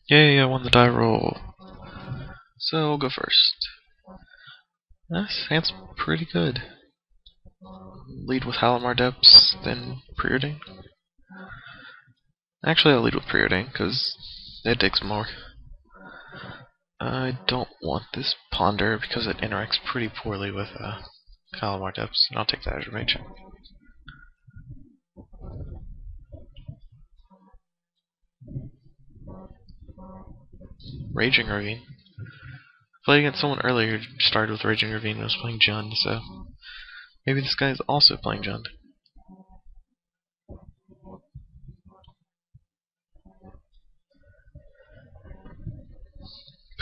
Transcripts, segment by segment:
Yay, I won the die roll. So I'll go first. This hand's pretty good. Lead with Halimar Depths, then Preordain. Actually, I'll lead with Preordain, because it digs more. I don't want this Ponder, because it interacts pretty poorly with Halimar Depths, and I'll take the Azure Mage. Raging Ravine. Played against someone earlier who started with Raging Ravine and was playing Jund, so maybe this guy is also playing Jund.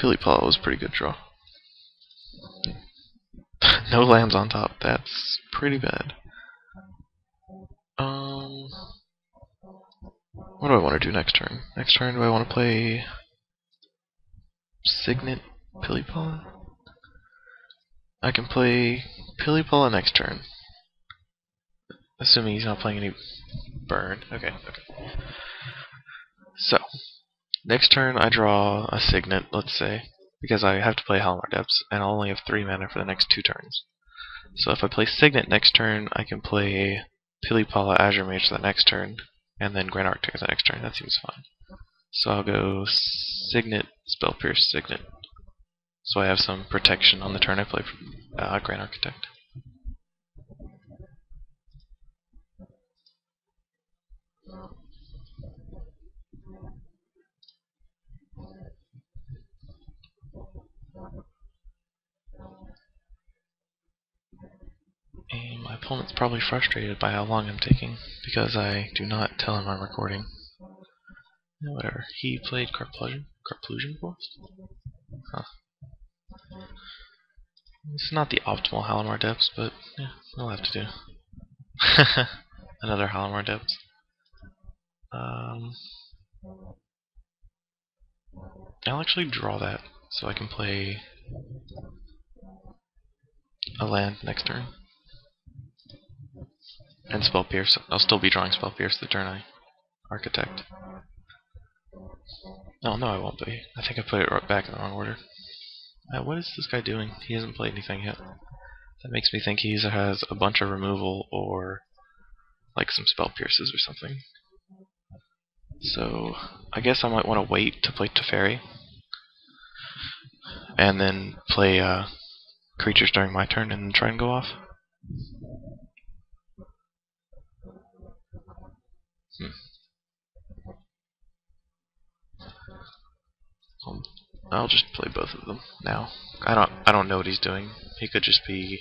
Pilipala was a pretty good draw. No lands on top, that's pretty bad. What do I want to do next turn? Next turn, do I want to play Signet Pilipala? I can play Pilipala next turn. Assuming he's not playing any burn. Okay. So, next turn I draw a Signet, let's say, because I have to play Halimar Depths, and I'll only have 3 mana for the next 2 turns. So if I play Signet next turn, I can play Pilipala Azure Mage the next turn, and then Grand Architect the next turn. That seems fine. So I'll go Signet, Spell Pierce, Signet. So I have some protection on the turn I play Grand Architect. And my opponent's probably frustrated by how long I'm taking, because I do not tell him I'm recording. Whatever. He played Carplusion Force? Huh. It's not the optimal Halimar Depths, but yeah, we'll have to do. Another Halimar Depths. I'll actually draw that, so I can play a land next turn. And Spell Pierce. I'll still be drawing Spell Pierce the turn I Architect. Oh, no, I won't be. I think I put it right back in the wrong order. What is this guy doing? He hasn't played anything yet. That makes me think he either has a bunch of removal or like some Spell Pierces or something. So I guess I might want to wait to play Teferi and then play creatures during my turn and then try and go off. I'll just play both of them now. I don't know what he's doing. He could just be.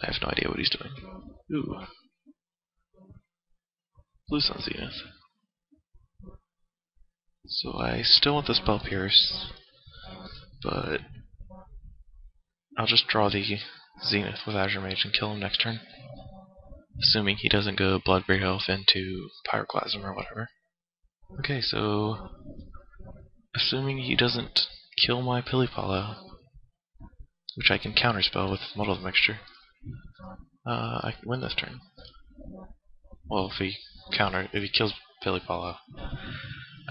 I have no idea what he's doing. Ooh. Blue Sun Zenith. So I still want the Spell Pierce, but I'll just draw the Zenith with Azure Mage and kill him next turn. Assuming he doesn't go Bloodbraid Elf into Pyroclasm or whatever. Okay, so assuming he doesn't kill my Pilipala, which I can counterspell with Muddled Mixture, I can win this turn. Well, if he kills Pilipala,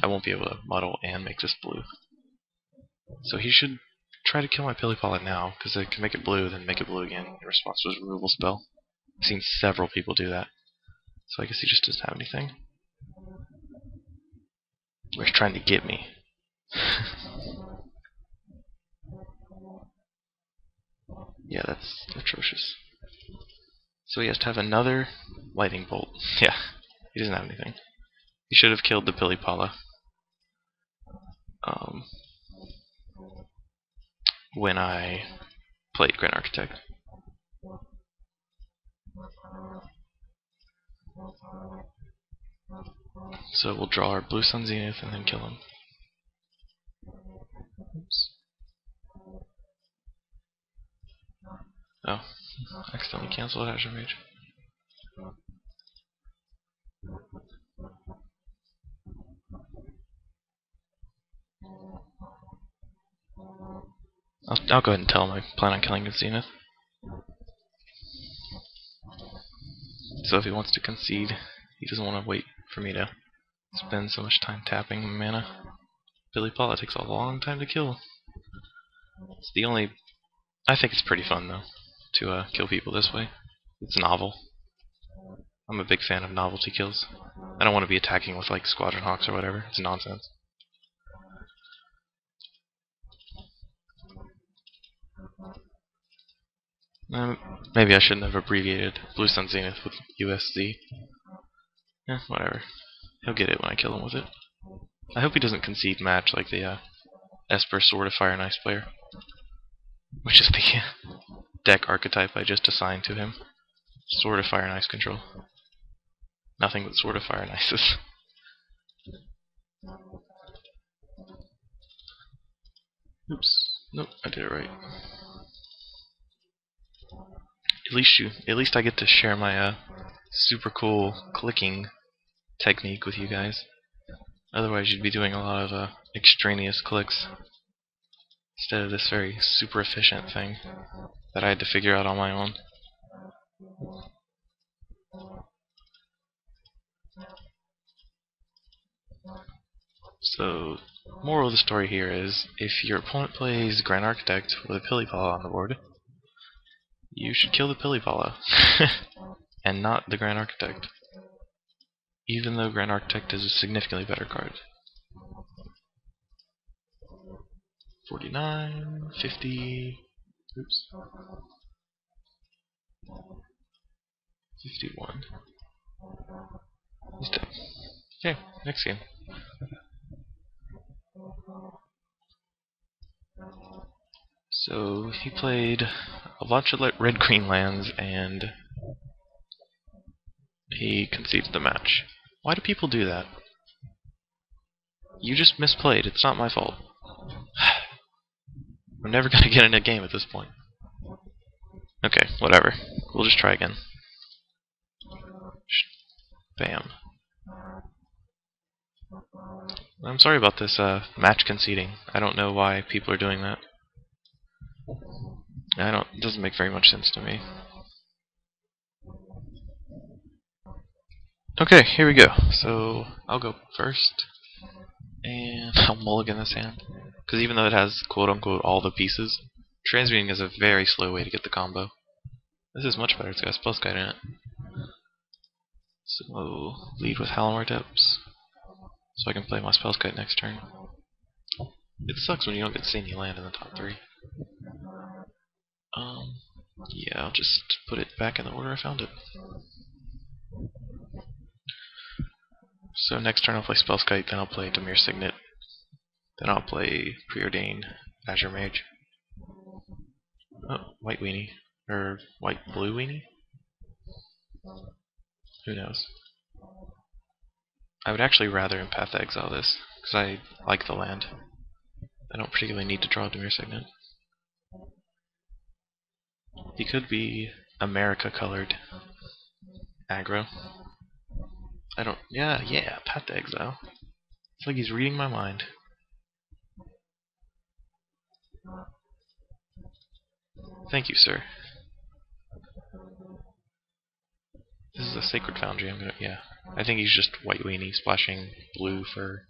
I won't be able to muddle and make this blue. So he should try to kill my Pilipala now, because I can make it blue, then make it blue again in response to his removal spell. I've seen several people do that. So I guess he just doesn't have anything. Or he's trying to get me. Yeah, that's atrocious. So he has to have another lightning bolt. Yeah, he doesn't have anything. He should have killed the Pilipala. When I played Grand Architect. So we'll draw our Blue Sun Zenith and then kill him. Oops. Oh, accidentally canceled Azure Mage. I'll go ahead and tell him I plan on killing his Zenith. So if he wants to concede, he doesn't want to wait for me to spend so much time tapping mana. Pilipala takes a long time to kill. It's the only... I think it's pretty fun, though, to kill people this way. It's novel. I'm a big fan of novelty kills. I don't want to be attacking with, like, Squadron Hawks or whatever. It's nonsense. Maybe I shouldn't have abbreviated Blue Sun Zenith with USZ. Whatever. He'll get it when I kill him with it. I hope he doesn't concede match like the Esper Sword of Fire and Ice player, which is the deck archetype I just assigned to him. Sword of Fire and Ice control. Nothing but Sword of Fire and Ices. Oops. Nope, I did it right. At least I get to share my super cool clicking technique with you guys. Otherwise, you'd be doing a lot of extraneous clicks instead of this very super efficient thing that I had to figure out on my own. So, moral of the story here is, if your opponent plays Grand Architect with a Pilipala on the board, you should kill the Pilipala, and not the Grand Architect, even though Grand Architect is a significantly better card. 49, 50, oops, 51. He's dead. Okay, next game. So he played a bunch of red-green lands, and he conceded the match. Why do people do that? You just misplayed. It's not my fault. I'm never gonna get in a game at this point. Okay, whatever. We'll just try again. Bam. I'm sorry about this match conceding. I don't know why people are doing that. It doesn't make very much sense to me. Okay, here we go. So I'll go first, and I'll mulligan this hand, because even though it has quote-unquote all the pieces, transmuting is a very slow way to get the combo. This is much better. It's got a Spellskite in it. So lead with Halimar Depths, so I can play my Spellskite next turn. It sucks when you don't get to see any land in the top 3. Yeah, I'll just put it back in the order I found it. So next turn I'll play Spellskite, then I'll play Dimir Signet, then I'll play Preordain Azure Mage. Oh, white weenie. Or white-blue weenie? Who knows? I would actually rather Empath Exile this, because I like the land. I don't particularly need to draw Dimir Signet. He could be America-colored aggro. Yeah, Path to Exile. It's like he's reading my mind. Thank you, sir. This is a Sacred Foundry. I think he's just white weenie splashing blue for,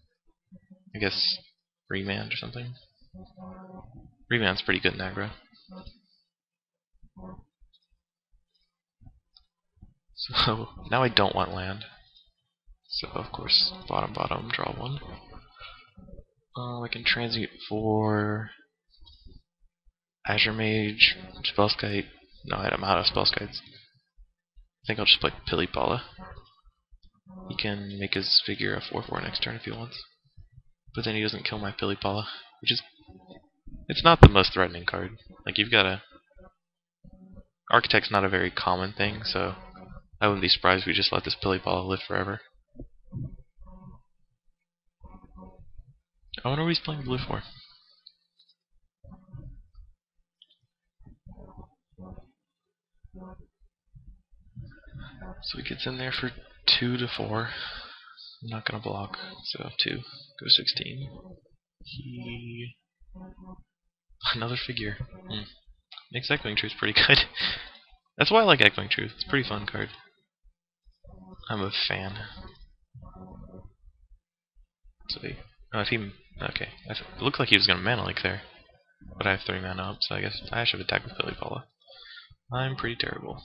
I guess, Remand or something. Remand's pretty good in aggro. So now I don't want land. So of course, bottom, draw 1. I can transmute for Azure Mage, Spellskite. No, I'm out of Spellskites. I think I'll just play Pilipala. He can make his figure a 4/4 next turn if he wants. But then he doesn't kill my Pilipala, which is... It's not the most threatening card. Like, you've got a... Architect's not a very common thing, so I wouldn't be surprised if we just let this Pilipala live forever. I wonder what he's playing blue for. So he gets in there for 2 to 4. I'm not gonna block, so 2. Go 16. Another figure. Makes Echoing Truth pretty good. That's why I like Echoing Truth. It's a pretty fun card. I'm a fan. Oh, if he... Okay. It looked like he was going to mana leak there. But I have 3 mana up, so I guess I should attack with Billy-Paula. I'm pretty terrible.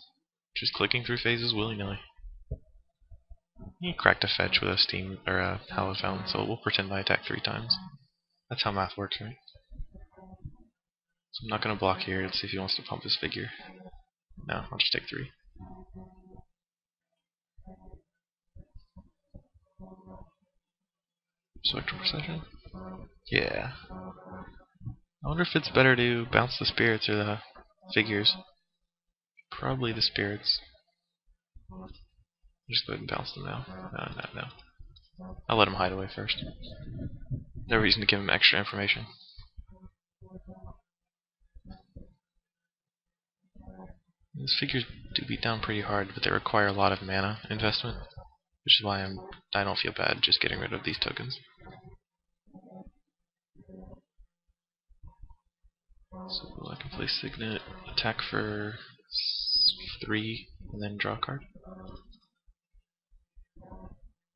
Just clicking through phases willy-nilly. He cracked a fetch with a Steam or a Hallowed Fountain, so we'll pretend I attack 3 times. That's how math works, right? So I'm not going to block here. Let's see if he wants to pump his figure. No, I'll just take 3. Spectral Procession? Yeah. I wonder if it's better to bounce the spirits or the figures. Probably the spirits. Just go ahead and bounce them now. No. I'll let him hide away first. No reason to give him extra information. These figures do beat down pretty hard, but they require a lot of mana investment, which is why I don't feel bad just getting rid of these tokens. So I can play Signet, attack for 3, and then draw a card.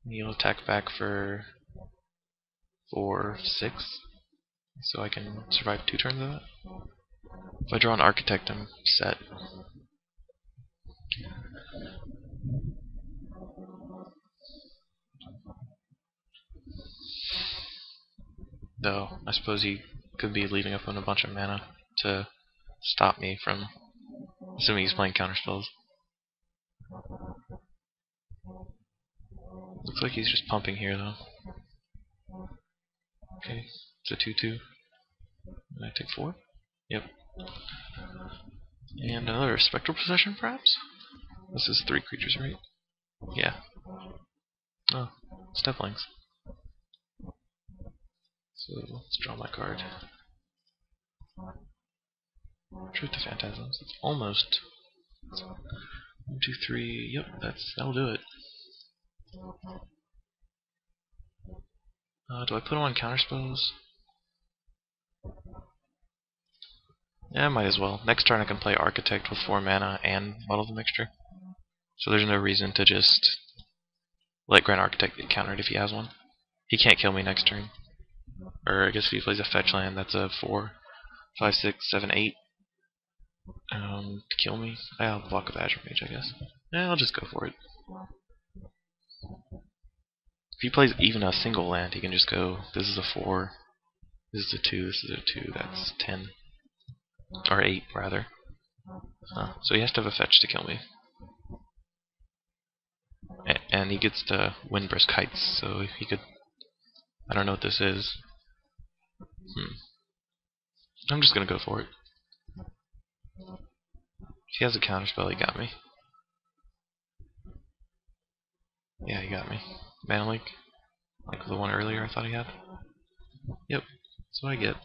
He'll attack back for 4, 6, so I can survive 2 turns of that. If I draw an Architect, I'm set. Though, I suppose he could be leaving up on a bunch of mana to stop me from, assuming he's playing counterspells. Looks like he's just pumping here, though. Okay, it's a 2/2. I take 4? Yep. And another Spectral Procession, perhaps? This is 3 creatures, right? Yeah. Oh, Steplings. So let's draw my card. Truth to Phantasms. It's almost 1, 2, 3. Yep, that'll do it. Do I put him on counterspells? Yeah, I might as well. Next turn I can play Architect with 4 mana and Muddle the Mixture. So there's no reason to just let Grand Architect get countered if he has one. He can't kill me next turn. Or I guess if he plays a fetch land, that's a 4, 5, 6, 7, 8. To kill me. I'll block with Azure Mage, I guess. Yeah, I'll just go for it. If he plays even a single land, he can just go, this is a 4, this is a 2, this is a 2, that's 10. Or 8, rather. So he has to have a fetch to kill me. And he gets to Windbrisk Heights, so he could... I don't know what this is. I'm just gonna go for it. If he has a counterspell, he got me. Yeah, he got me. Mana Leak. Like the one earlier I thought he had. Yep, that's what I get.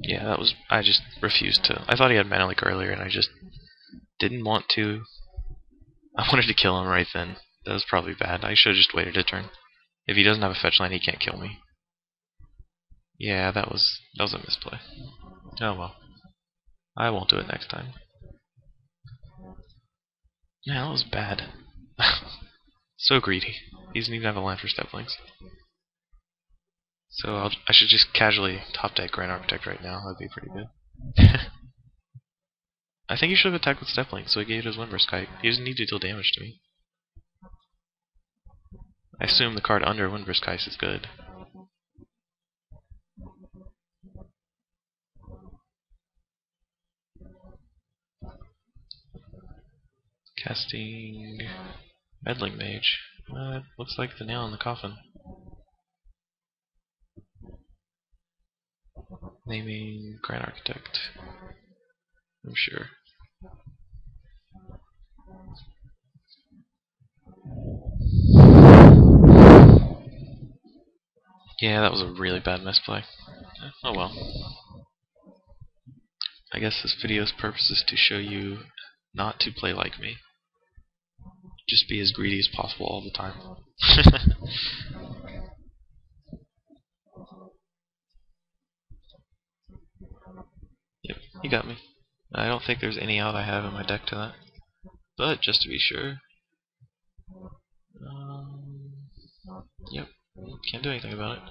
Yeah, that was... I just refused to... I thought he had Mana Leak earlier, and I just didn't want to... I wanted to kill him right then. That was probably bad. I should have just waited a turn. If he doesn't have a fetch land, he can't kill me. Yeah, that was a misplay. Oh well. I won't do it next time. Yeah, that was bad. So greedy. He doesn't even have a land for Steplings. So I should just casually top deck Grand Architect right now. That'd be pretty good. I think he should have attacked with Stepling, so he gave his Windbrisk Kite. He doesn't need to deal damage to me. I assume the card under Windbrisk Kite is good. Casting Meddling Mage. Looks like the nail in the coffin. Naming Grand Architect. I'm sure. Yeah, that was a really bad misplay. Oh well. I guess this video's purpose is to show you not to play like me. Just be as greedy as possible all the time. He got me. I don't think there's any out I have in my deck to that. But just to be sure. Yep. Can't do anything about it.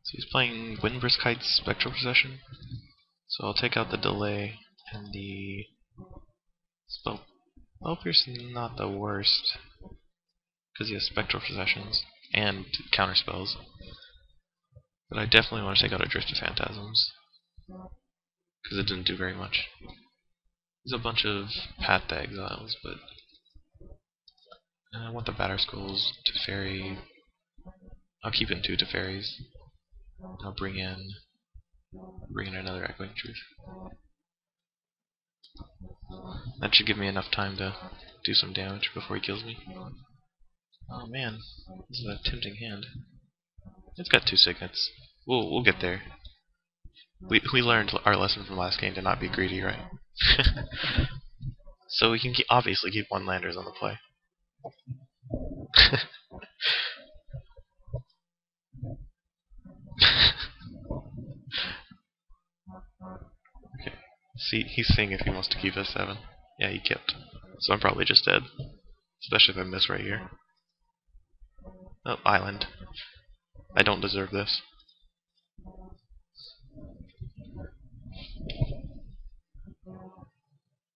So he's playing Windbrisk Heights Spectral Procession. So I'll take out the delay and the spell. Pierce is not the worst, because he has Spectral Processions and counter spells. But I definitely want to take out a Drift of Phantasms, because it didn't do very much. There's a bunch of Path to Exiles, but I want the Batterskulls, Teferi. I'll keep it in 2 Teferis. I'll bring in another Echoing Truth. That should give me enough time to do some damage before he kills me. Oh man, this is a tempting hand. It's got 2 Signets. We'll get there. We learned our lesson from last game to not be greedy, right? So we can obviously keep 1 Landers on the play. Okay. See, he's seeing if he wants to keep S7. Yeah, he kept. So I'm probably just dead. Especially if I miss right here. Oh, Island. I don't deserve this.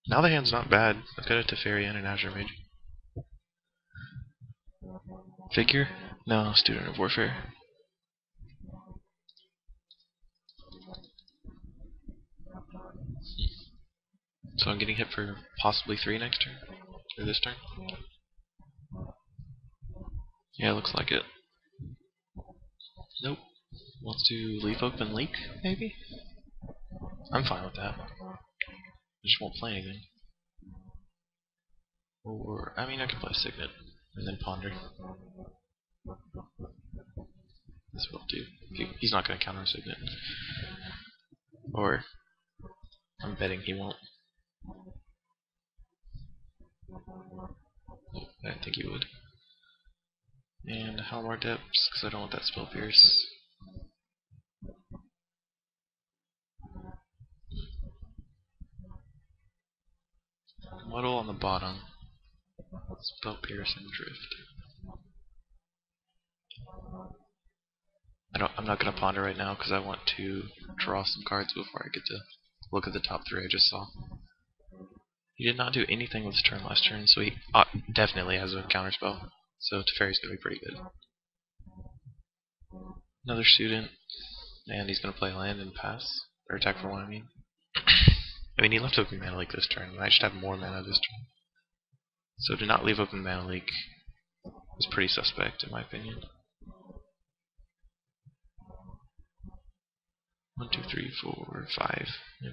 Now the hand's not bad. I've got a Teferi and an Azure Mage. Figure? No, Student of Warfare. So I'm getting hit for possibly 3 next turn? Or this turn? Yeah, looks like it. Nope. Wants to leave open leak, maybe? I'm fine with that. I just won't play anything. Or, I mean, I could play Signet and then Ponder. This will do. He's not going to counter Signet. Or, I'm betting he won't. I didn't think he would. And Halmar Depths, because I don't want that Spell Pierce. Muddle on the bottom. Spell Pierce and Drift. I'm not going to ponder right now because I want to draw some cards before I get to look at the top 3 I just saw. He did not do anything with his turn last turn, so he definitely has a counterspell. So Teferi's going to be pretty good. Another Student, and he's going to play land and pass. Or attack for 1, I mean. I mean, he left open Mana Leak this turn, and I should have more mana this turn. So to not leave open Mana Leak is pretty suspect, in my opinion. 1, 2, 3, 4, 5.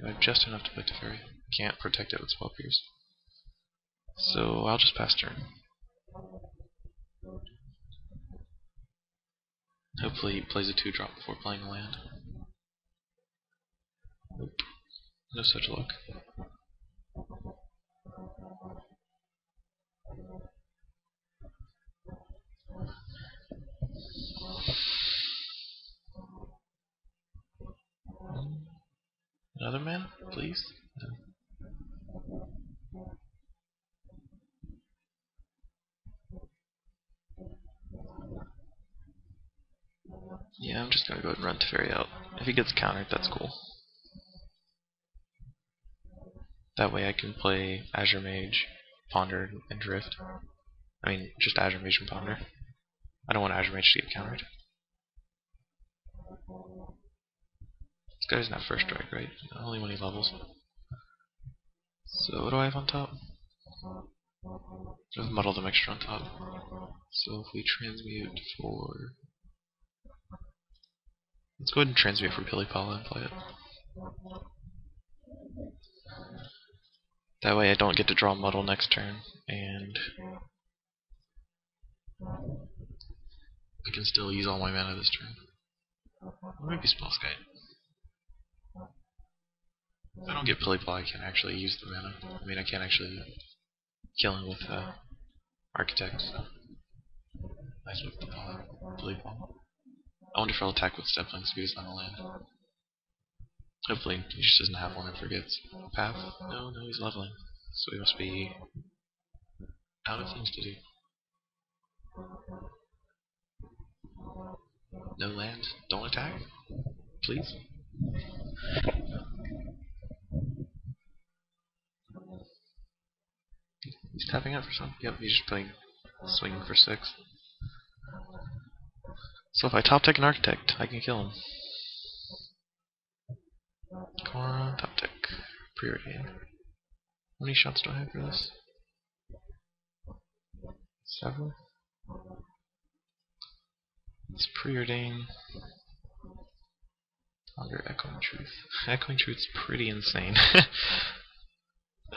I have just enough to play Teferi. Can't protect it with Spell Pierce. So I'll just pass turn. Hopefully he plays a 2-drop before playing a land. Nope. No such luck. Another man, please? No. Yeah, I'm just gonna go ahead and run Teferi out. If he gets countered, that's cool. That way I can play Azure Mage, Ponder, and Drift. I mean, just Azure Mage and Ponder. I don't want Azure Mage to get countered. This guy doesn't have first strike, right? Only when he levels. So what do I have on top? I have Muddle the Mixture on top. So if we transmute for... Let's go ahead and transmute for Pilipala and play it. That way I don't get to draw Muddle next turn, and I can still use all my mana this turn. Or maybe Spellskite. If I don't get Pilipala, I can't actually use the mana. I mean, I can't actually kill him with Architect. Nice with Billy Ball. I wonder if I'll attack with Steplings if he doesn't have a land. Hopefully he just doesn't have one and forgets. Path? No, he's leveling. So he must be out of things to do. No land. Don't attack. Please. He's tapping out for some. Yep, he's just playing swinging for 6. So if I top deck an Architect, I can kill him. Come on, top deck. Preordain. How many shots do I have for this? 7? Let's preordain. Ponder Echoing Truth. Echoing Truth's pretty insane.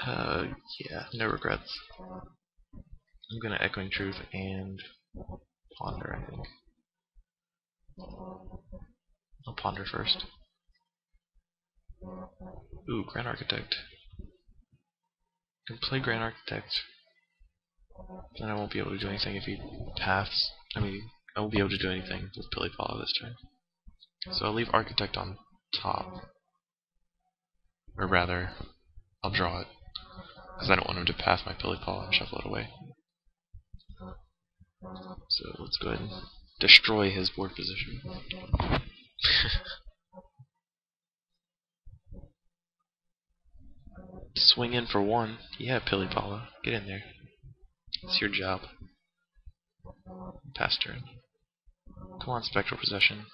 Yeah, no regrets. I'm gonna Echoing Truth and Ponder, I think. I'll Ponder first. Ooh, Grand Architect. I can play Grand Architect. Then I won't be able to do anything if he paths. I won't be able to do anything with Billy Follow this turn. So I'll leave Architect on top. Or rather, I'll draw it. Because I don't want him to pass my Billy Follow and shuffle it away. So let's go ahead and destroy his board position. Swing in for 1. Yeah, Billy Follow. Get in there. It's your job. Pass turn. Come on, Spectral Possession.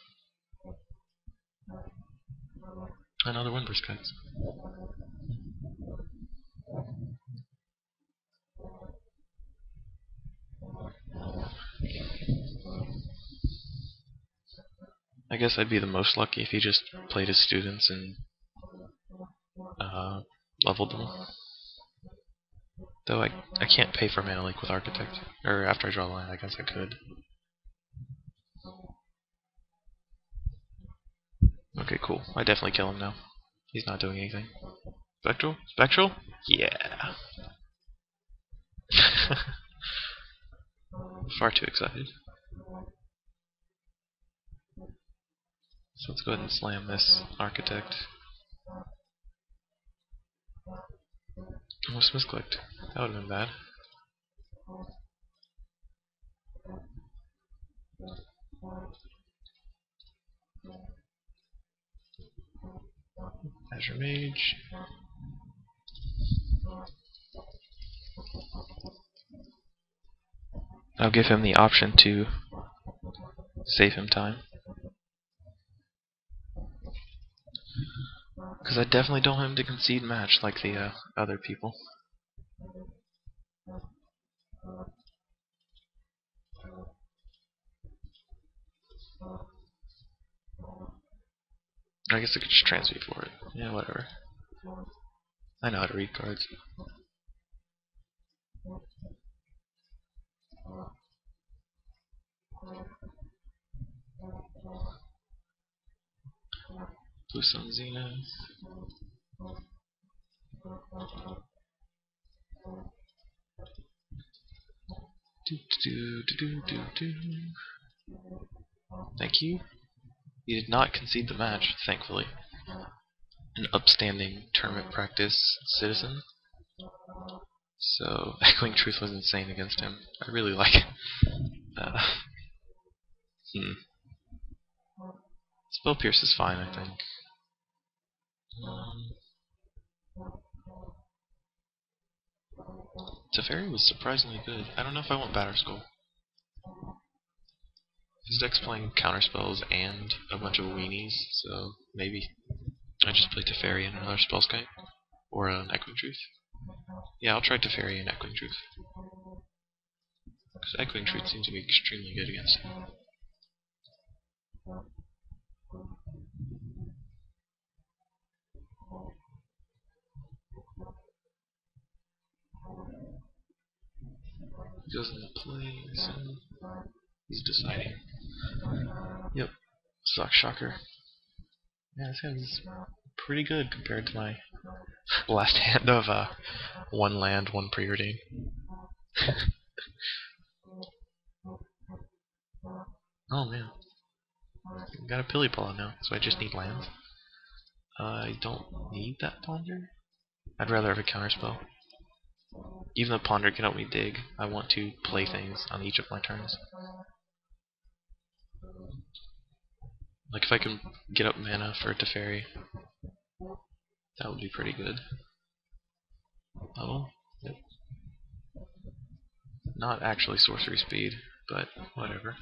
Another Windburst Kites. I guess I'd be the most lucky if he just played his students and leveled them. Though I can't pay for Mana Leak with Architect. Or after I draw the line, I guess I could. Okay, cool. I definitely kill him now. He's not doing anything. Spectral? Spectral? Yeah. Far too excited. So let's go ahead and slam this Architect. Almost misclicked. That would have been bad. Azure Mage. I'll give him the option to save him time. Because I definitely don't want him to concede match like the other people. I guess I could just transmute for it. Yeah, whatever. I know how to read cards. Blue Sun Zenith. Thank you. He did not concede the match, thankfully. An upstanding tournament practice citizen. So, Echoing Truth was insane against him. I really like it. Spell Pierce is fine, I think. Teferi was surprisingly good. I don't know if I want Batterskull. His deck's playing counterspells and a bunch of weenies, so maybe I just play Teferi and another Spellskite. Or an Echoing Truth. Yeah, I'll try Teferi and Echoing Truth. Because Echoing Truth seems to be extremely good against him. He goes into play, so he's deciding. Yep. Sucks, shocker. Yeah, this hand's pretty good compared to my last hand of 1 land, 1 preordain. Oh man. Got a Pilipala now, so I just need lands. I don't need that Ponder. I'd rather have a counterspell. Even though Ponder can help me dig, I want to play things on each of my turns. Like if I can get up mana for Teferi, that would be pretty good. Oh, yep. Not actually sorcery speed, but whatever.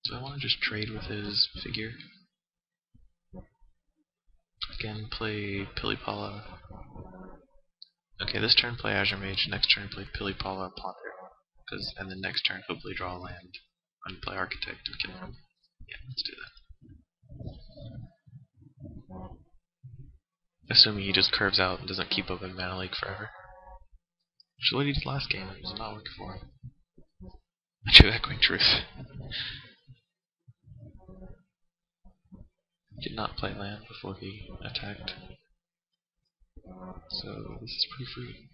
So I want to just trade with his figure. Again, play Pilipala. Okay, this turn play Azure Mage, next turn play Pilipala Ponder. And then next turn hopefully draw a land and play Architect and kill him. Yeah, let's do that. Assuming he just curves out and doesn't keep up in Mana Leak forever. Which is what he did last game, it was not working for him. A true Echoing Truth. He did not play land before he attacked. So this is pretty free.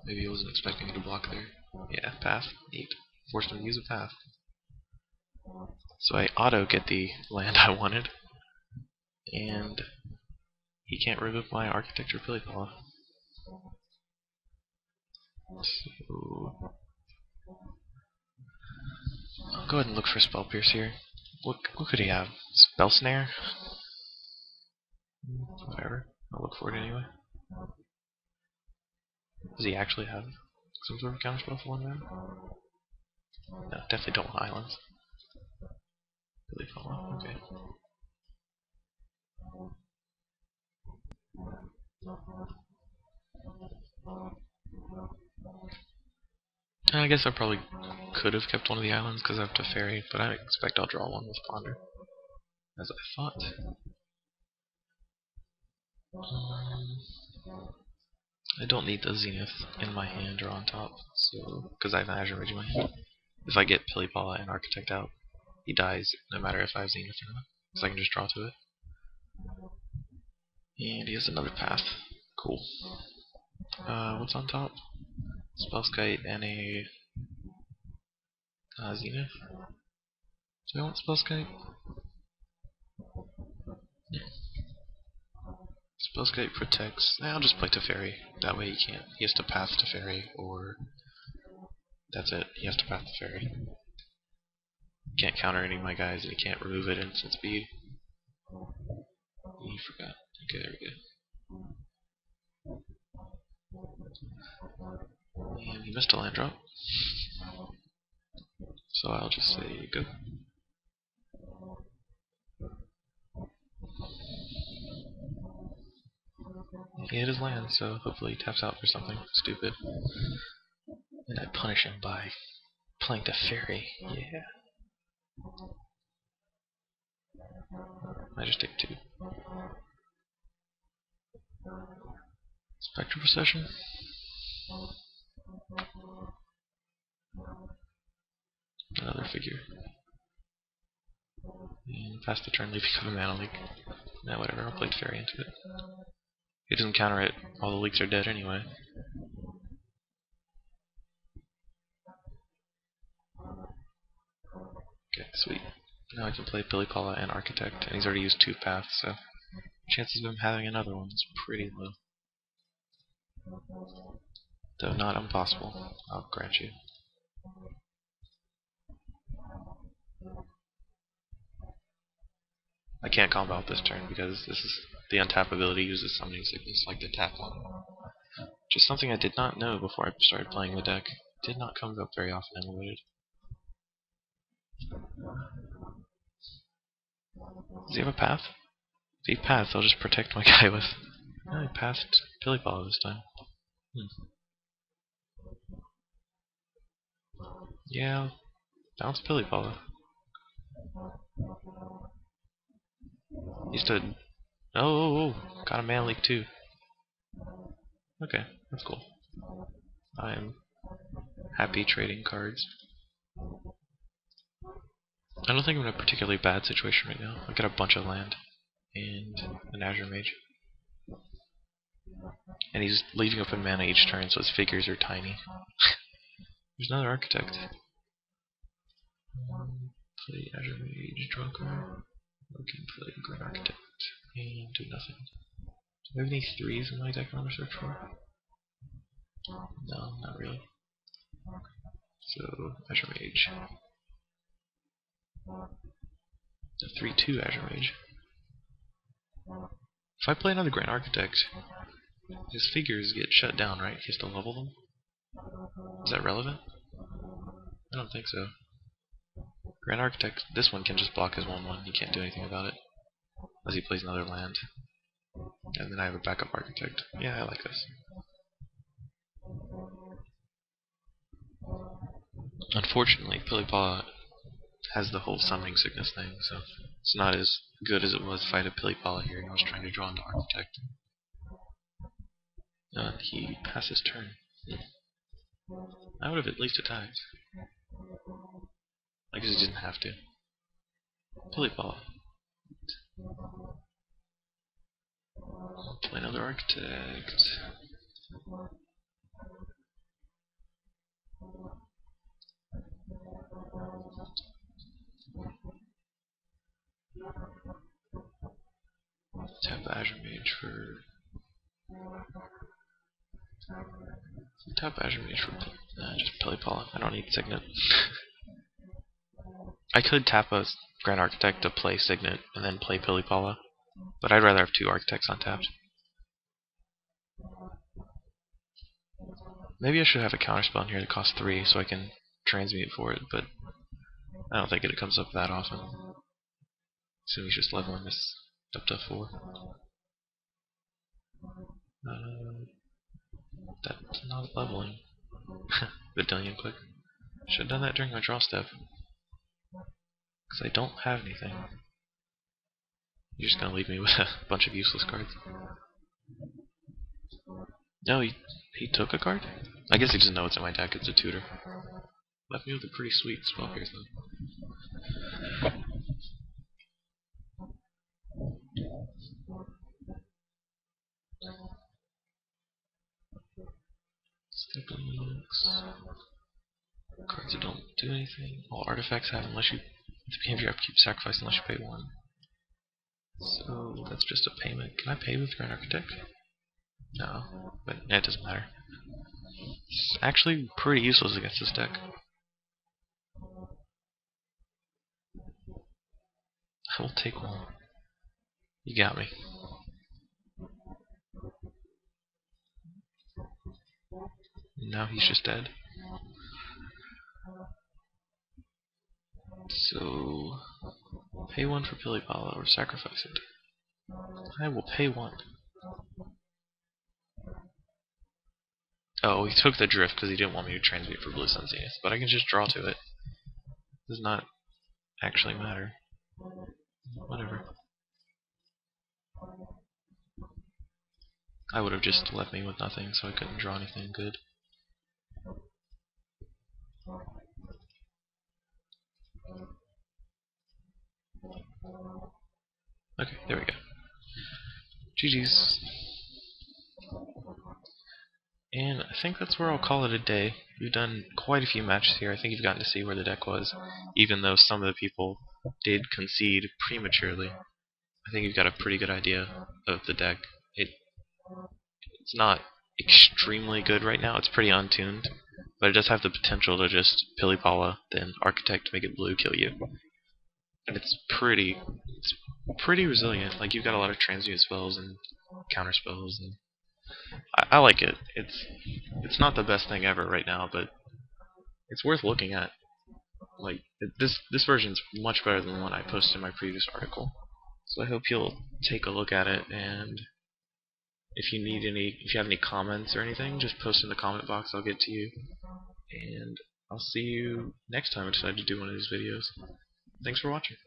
Maybe he wasn't expecting me to block there. Yeah, path. Neat. Forced him to use a path. So I auto get the land I wanted. And he can't remove my Architecture Pilipala. So I'll go ahead and look for Spell Pierce here. What could he have? Spell Snare? Whatever. I'll look for it anyway. Does he actually have some sort of counterspell for 1 mana? No, definitely don't want islands. Pilipala, okay. I guess I probably could have kept one of the islands because I have Teferi, but I expect I'll draw one with Ponder. As I thought. I don't need the Zenith in my hand or on top, so because I have an Azure Mage in my hand. If I get Pilipala and Architect out, he dies no matter if I have Zenith or not, so I can just draw to it. And he has another path. Cool. What's on top? Spellskite and a Zenith. Do I want Spellskite? Yeah. Spellskite protects. I'll just play Teferi. That way he can't. He has to path Teferi, or that's it. He has to path Teferi. Can't counter any of my guys, and he can't remove it instant speed. He forgot. Okay, there we go. And he missed a land drop. So I'll just say go. He hit his land, so hopefully he taps out for something stupid. And I punish him by playing Teferi. Yeah. I just take 2. Spectral Procession. Another figure. And pass the turn, leaving up a Mana Leak. Nah, whatever, I'll play Teferi into it. He doesn't counter it, all the leaks are dead anyway. Okay, sweet. Now I can play Pilipala and Architect, and he's already used 2 paths, so chances of him having another one is pretty low. Though not impossible, I'll grant you. I can't combo out this turn because this is the untap ability uses Summoning Sickness like the tap one. Which is something I did not know before I started playing the deck. It did not come up very often in Limited. Does he have a path? If he paths, I'll just protect my guy with. Oh, he passed Pilipala this time. Yeah, bounce Pilipala. He stood. Oh, got a Mana Leak too. Okay, that's cool. I am happy trading cards. I don't think I'm in a particularly bad situation right now. I got a bunch of land and an Azure Mage. And he's leaving open mana each turn, so his figures are tiny. There's another architect. Play Azure Mage, draw card. Okay, play Grand Architect. And do nothing. Do I have any 3s in my deck I want to search for? No, not really. So, Azure Mage. The 3/2 Azure Mage. If I play another Grand Architect, his figures get shut down, right? He has to level them? Is that relevant? I don't think so. Grand Architect, this one can just block his 1/1. He can't do anything about it. Unless he plays another land. And then I have a backup Architect. Yeah, I like this. Unfortunately, Pilipala has the whole summoning sickness thing, so it's not as good as it was if I had a Pilipala here and I was trying to draw into Architect. He passes turn. I would have at least attacked. I guess he didn't have to. Pilipala. Play another Architect. Tap Azure Mage for... Tap Azure Mage for... just Pilipala. I don't need Signet. I could tap a Grand Architect to play Signet and then play Pilipala, but I'd rather have 2 Architects untapped. Maybe I should have a counterspell in here that costs 3 so I can transmute for it, but I don't think it comes up that often. So he's just leveling this up to 4. That's not leveling. Vidillion click. Should have done that during my draw step. Because I don't have anything. You're just gonna leave me with a bunch of useless cards. No, he took a card? I guess he doesn't know what's in my deck, it's a tutor. Left me with a pretty sweet spell here though. Steppings. Cards that don't do anything. All artifacts have unless you behavior upkeep sacrifice unless you pay 1. So that's just a payment. Can I pay with Grand Architect? No, but it doesn't matter. It's actually pretty useless against this deck. I will take 1. You got me. Now he's just dead. So, pay 1 for Pilipala or sacrifice it. I will pay 1. Oh, he took the drift because he didn't want me to transmute for Blue Sun Zenith, but I can just draw to it. Does not actually matter. Whatever. I would have just left me with nothing, so I couldn't draw anything good. Okay, there we go. GG's. And I think that's where I'll call it a day. We've done quite a few matches here. I think you've gotten to see where the deck was, even though some of the people did concede prematurely. I think you've got a pretty good idea of the deck. It's not extremely good right now. It's pretty untuned, but it does have the potential to just Pilipala, then Architect, make it blue, kill you. And it's pretty resilient. Like, you've got a lot of transmute spells and counter spells, and I like it. It's not the best thing ever right now, but it's worth looking at. Like, this version's much better than the one I posted in my previous article. So I hope you'll take a look at it, and if you have any comments or anything, just post in the comment box. I'll get to you, and I'll see you next time I decide to do one of these videos. Thanks for watching.